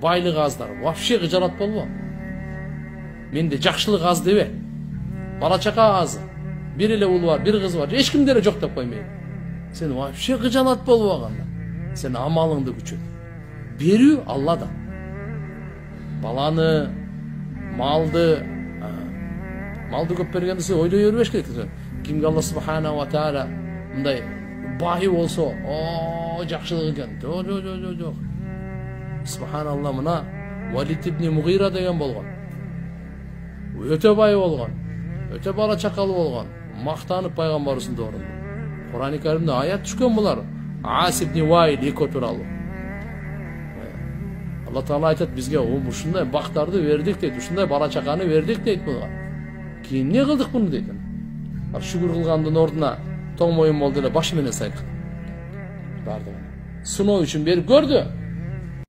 байлык аздар вообще кыжалат болбо. Менде жакшылык аз дебе. Бала чака аз. Bir эле ул бар, bir кыз бар, эч ким деле жок деп коймойм. Сен вообще кыжалат болбоганда, сен амалыңды күчөт. Берүү Алладан. Баланы, малды көп бергенде сен ойлой бербеш керек. Кимге Алла субханаху ва тааля мындай бай болсо, жакшылык экен. Жок. Субханалла, мына Валид ибн Мугира деген болгон. Өтө бай болгон. Өтө бала чакалы болгон. Мактанып пайгамбарыбыздын орунда. Кур'ан-ы Каримде аят түшкөн булар. Ас ибн Ваил эко тууралуу. Алла Таала айтат бизге, ушундай бактарды бердик дейт, ушундай бала чаканы бердик дейт буга. Кийин эмне кылдык буну дейт. Шүгүр кылгандын ордуна тоң моюн болду эле башы менен сайкы. Бардыгы. Сыноо үчүн берип көрдү.